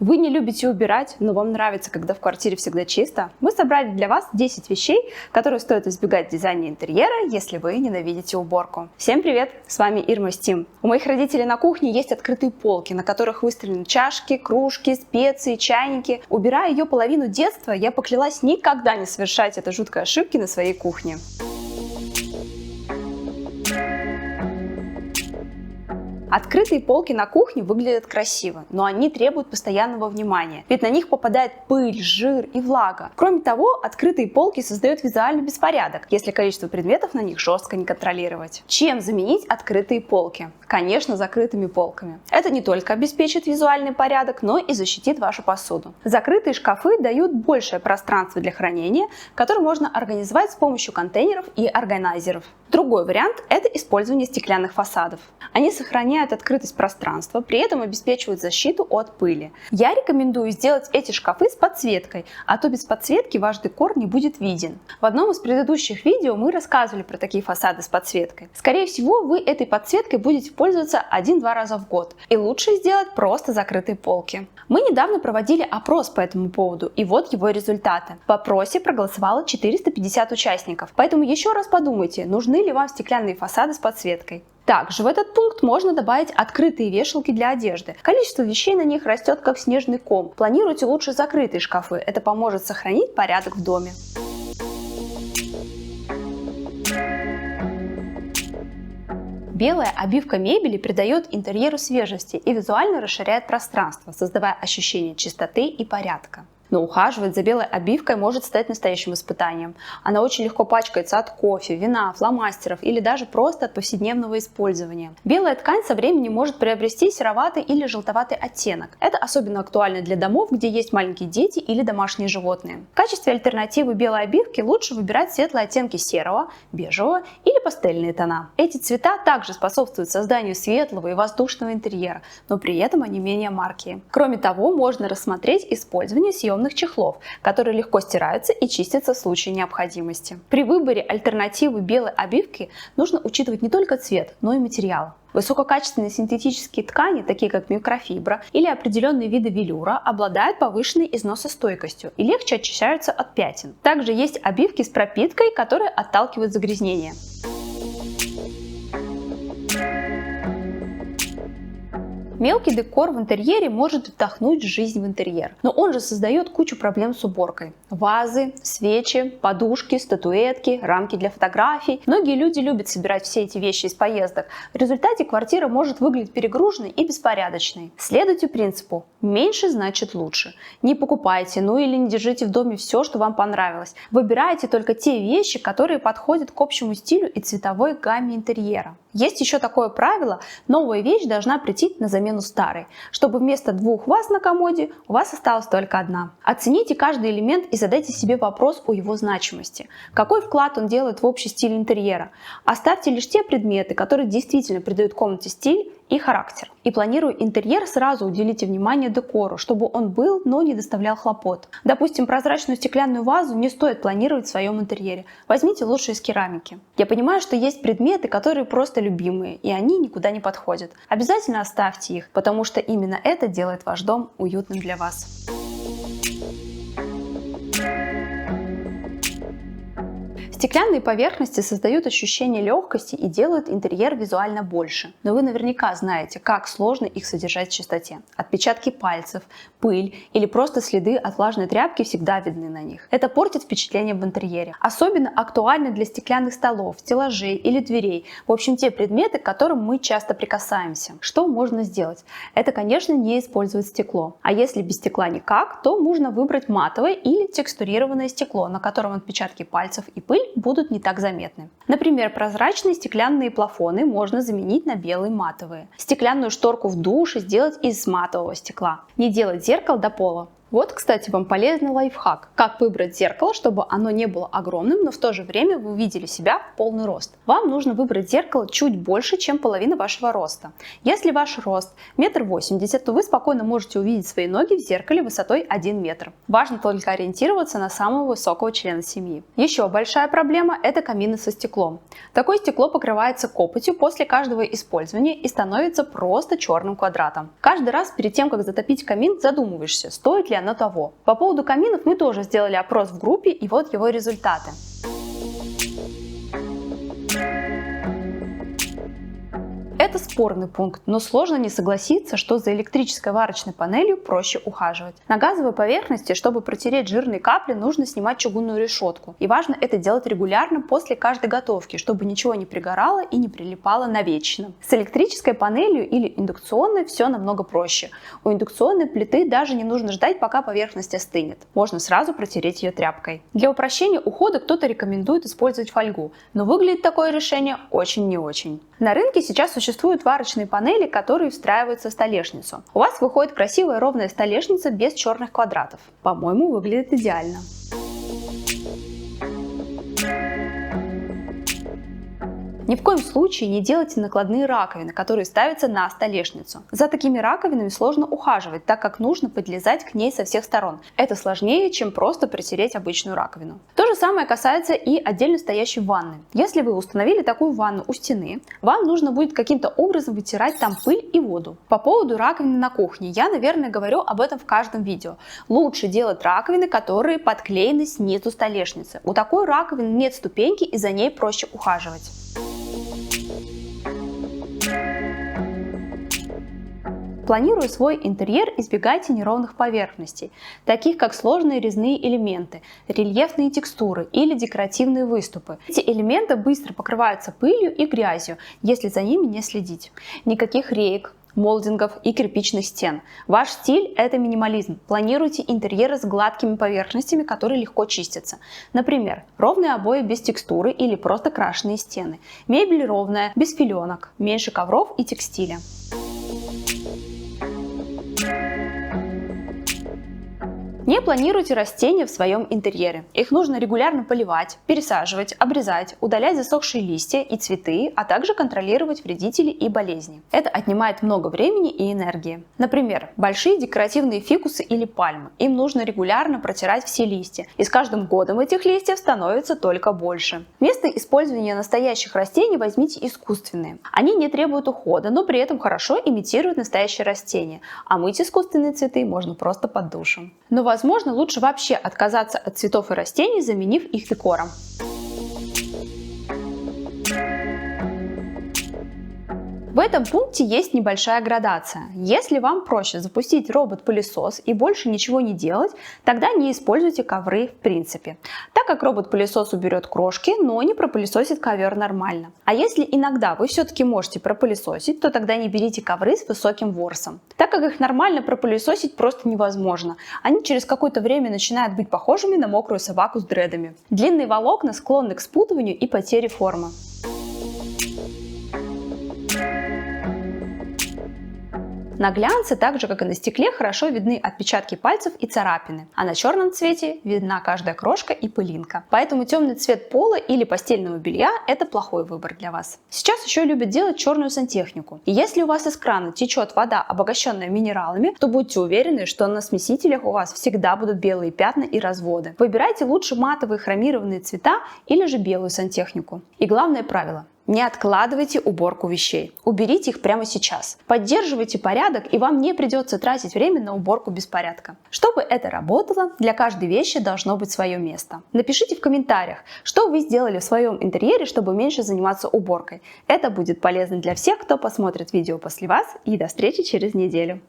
Вы не любите убирать, но вам нравится, когда в квартире всегда чисто? Мы собрали для вас 10 вещей, которые стоит избегать в дизайне интерьера, если вы ненавидите уборку. Всем привет! С вами Ирма Стим. У моих родителей на кухне есть открытые полки, на которых выставлены чашки, кружки, специи, чайники. Убирая ее половину детства, я поклялась никогда не совершать этой жуткой ошибки на своей кухне. Открытые полки на кухне выглядят красиво, но они требуют постоянного внимания, ведь на них попадает пыль, жир и влага. Кроме того, открытые полки создают визуальный беспорядок, если количество предметов на них жестко не контролировать. Чем заменить открытые полки? Конечно, закрытыми полками. Это не только обеспечит визуальный порядок, но и защитит вашу посуду. Закрытые шкафы дают большее пространство для хранения, которое можно организовать с помощью контейнеров и органайзеров. Другой вариант – это использование стеклянных фасадов. Они сохраняют открытость пространства, при этом обеспечивают защиту от пыли. Я рекомендую сделать эти шкафы с подсветкой, а то без подсветки ваш декор не будет виден. В одном из предыдущих видео мы рассказывали про такие фасады с подсветкой. Скорее всего, вы этой подсветкой будете пользоваться 1-2 раза в год, и лучше сделать просто закрытые полки. Мы недавно проводили опрос по этому поводу, и вот его результаты. В опросе проголосовало 450 участников, поэтому еще раз подумайте, нужны ли вам стеклянные фасады с подсветкой. Также в этот пункт можно добавить открытые вешалки для одежды. Количество вещей на них растет как снежный ком. Планируйте лучше закрытые шкафы, это поможет сохранить порядок в доме. Белая обивка мебели придает интерьеру свежести и визуально расширяет пространство, создавая ощущение чистоты и порядка. Но ухаживать за белой обивкой может стать настоящим испытанием. Она очень легко пачкается от кофе, вина, фломастеров или даже просто от повседневного использования. Белая ткань со временем может приобрести сероватый или желтоватый оттенок. Это особенно актуально для домов, где есть маленькие дети или домашние животные. В качестве альтернативы белой обивки лучше выбирать светлые оттенки серого, бежевого или пастельные тона. Эти цвета также способствуют созданию светлого и воздушного интерьера, но при этом они менее маркие. Кроме того, можно рассмотреть использование съемных чехлов, которые легко стираются и чистятся в случае необходимости. При выборе альтернативы белой обивки нужно учитывать не только цвет, но и материал. Высококачественные синтетические ткани, такие как микрофибра или определенные виды велюра, обладают повышенной износостойкостью и легче очищаются от пятен. Также есть обивки с пропиткой, которые отталкивают загрязнения. Мелкий декор в интерьере может вдохнуть жизнь в интерьер, но он же создает кучу проблем с уборкой. Вазы, свечи, подушки, статуэтки, рамки для фотографий. Многие люди любят собирать все эти вещи из поездок. В результате квартира может выглядеть перегруженной и беспорядочной. Следуйте принципу «меньше значит лучше». Не покупайте, или не держите в доме все, что вам понравилось. Выбирайте только те вещи, которые подходят к общему стилю и цветовой гамме интерьера. Есть еще такое правило: новая вещь должна прийти на замену старой, чтобы вместо 2 ваз на комоде у вас осталась только 1. Оцените каждый элемент и задайте себе вопрос о его значимости. Какой вклад он делает в общий стиль интерьера? Оставьте лишь те предметы, которые действительно придают комнате стиль и характер. И планируя интерьер, сразу уделите внимание декору, чтобы он был, но не доставлял хлопот. Допустим, прозрачную стеклянную вазу не стоит планировать в своем интерьере. Возьмите лучше из керамики. Я понимаю, что есть предметы, которые просто любимые, и они никуда не подходят. Обязательно оставьте их, потому что именно это делает ваш дом уютным для вас. Стеклянные поверхности создают ощущение легкости и делают интерьер визуально больше. Но вы наверняка знаете, как сложно их содержать в чистоте. Отпечатки пальцев, пыль или просто следы от влажной тряпки всегда видны на них. Это портит впечатление в интерьере. Особенно актуально для стеклянных столов, стеллажей или дверей. В общем, те предметы, к которым мы часто прикасаемся. Что можно сделать? Это, конечно, не использовать стекло. А если без стекла никак, то можно выбрать матовое или текстурированное стекло, на котором отпечатки пальцев и пыль будут не так заметны. Например, прозрачные стеклянные плафоны можно заменить на белые матовые. Стеклянную шторку в душе сделать из матового стекла. Не делать зеркал до пола. Вот, кстати, вам полезный лайфхак. Как выбрать зеркало, чтобы оно не было огромным, но в то же время вы увидели себя в полный рост. Вам нужно выбрать зеркало чуть больше, чем половина вашего роста. Если ваш рост 1,80 м, то вы спокойно можете увидеть свои ноги в зеркале высотой 1 метр. Важно только ориентироваться на самого высокого члена семьи. Еще большая проблема – это камины со стеклом. Такое стекло покрывается копотью после каждого использования и становится просто черным квадратом. Каждый раз перед тем, как затопить камин, задумываешься, стоит ли оно того. По поводу каминов мы тоже сделали опрос в группе, и вот его результаты. Это спорный пункт, но сложно не согласиться, что за электрической варочной панелью проще ухаживать. На газовой поверхности, чтобы протереть жирные капли, нужно снимать чугунную решетку. И важно это делать регулярно после каждой готовки, чтобы ничего не пригорало и не прилипало навечно. С электрической панелью или индукционной все намного проще. У индукционной плиты даже не нужно ждать, пока поверхность остынет. Можно сразу протереть ее тряпкой. Для упрощения ухода кто-то рекомендует использовать фольгу, но выглядит такое решение очень не очень. На рынке сейчас существуют варочные панели, которые встраиваются в столешницу. У вас выходит красивая ровная столешница без черных квадратов. По-моему, выглядит идеально. Ни в коем случае не делайте накладные раковины, которые ставятся на столешницу. За такими раковинами сложно ухаживать, так как нужно подлезать к ней со всех сторон. Это сложнее, чем просто протереть обычную раковину. То же самое касается и отдельно стоящей ванны. Если вы установили такую ванну у стены, вам нужно будет каким-то образом вытирать там пыль и воду. По поводу раковины на кухне, я, наверное, говорю об этом в каждом видео. Лучше делать раковины, которые подклеены снизу столешницы. У такой раковины нет ступеньки, и за ней проще ухаживать. Планируя свой интерьер, избегайте неровных поверхностей, таких как сложные резные элементы, рельефные текстуры или декоративные выступы. Эти элементы быстро покрываются пылью и грязью, если за ними не следить. Никаких реек, молдингов и кирпичных стен. Ваш стиль – это минимализм. Планируйте интерьеры с гладкими поверхностями, которые легко чистятся. Например, ровные обои без текстуры или просто крашеные стены. Мебель ровная, без филенок, меньше ковров и текстиля. Не планируйте растения в своем интерьере. Их нужно регулярно поливать, пересаживать, обрезать, удалять засохшие листья и цветы, а также контролировать вредители и болезни. Это отнимает много времени и энергии. Например, большие декоративные фикусы или пальмы. Им нужно регулярно протирать все листья, и с каждым годом этих листьев становится только больше. Вместо использования настоящих растений возьмите искусственные. Они не требуют ухода, но при этом хорошо имитируют настоящие растения, а мыть искусственные цветы можно просто под душем. Но возможно, лучше вообще отказаться от цветов и растений, заменив их декором. В этом пункте есть небольшая градация. Если вам проще запустить робот-пылесос и больше ничего не делать, тогда не используйте ковры в принципе, так как робот-пылесос уберет крошки, но не пропылесосит ковер нормально. А если иногда вы все-таки можете пропылесосить, то тогда не берите ковры с высоким ворсом, так как их нормально пропылесосить просто невозможно. Они через какое-то время начинают быть похожими на мокрую собаку с дредами. Длинные волокна склонны к спутыванию и потере формы. На глянце, так же как и на стекле, хорошо видны отпечатки пальцев и царапины, а на черном цвете видна каждая крошка и пылинка. Поэтому темный цвет пола или постельного белья – это плохой выбор для вас. Сейчас еще любят делать черную сантехнику. И если у вас из крана течет вода, обогащенная минералами, то будьте уверены, что на смесителях у вас всегда будут белые пятна и разводы. Выбирайте лучше матовые хромированные цвета или же белую сантехнику. И главное правило – не откладывайте уборку вещей. Уберите их прямо сейчас. Поддерживайте порядок, и вам не придется тратить время на уборку беспорядка. Чтобы это работало, для каждой вещи должно быть свое место. Напишите в комментариях, что вы сделали в своем интерьере, чтобы меньше заниматься уборкой. Это будет полезно для всех, кто посмотрит видео после вас. И до встречи через неделю.